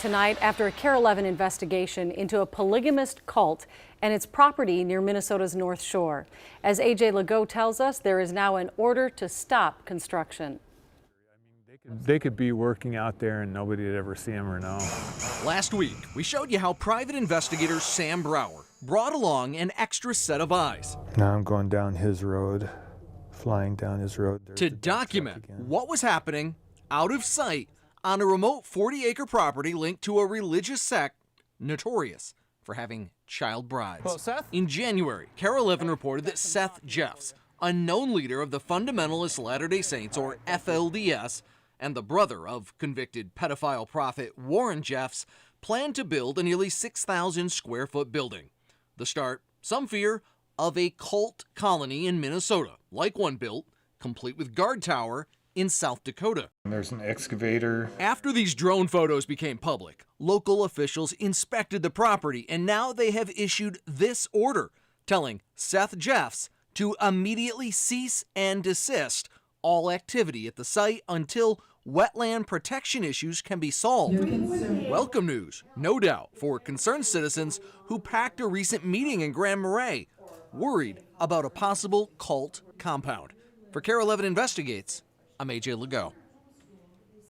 Tonight, after a KARE 11 investigation into a polygamist cult and its property near Minnesota's North Shore. As AJ Legault tells us, there is now an order to stop construction. They could be working out there and nobody would ever see them or know. Last week, we showed you how private investigator Sam Brower brought along an extra set of eyes. Now I'm going down his road, flying down his road. To document what was happening out of sight on a remote 40-acre property linked to a religious sect notorious for having child brides. Well, Seth? In January, KARE 11 reported that Seth Jeffs, a known leader of the Fundamentalist Latter-day Saints, or FLDS, and the brother of convicted pedophile prophet Warren Jeffs, planned to build a nearly 6,000 square foot building. The start, some fear, of a cult colony in Minnesota, like one built, complete with guard tower, in South Dakota. There's an excavator. After these drone photos became public, local officials inspected the property, and now they have issued this order telling Seth Jeffs to immediately cease and desist all activity at the site until wetland protection issues can be solved. Welcome news, no doubt, for concerned citizens who packed a recent meeting in Grand Marais, worried about a possible cult compound. For KARE 11 Investigates, I'm AJ Legault.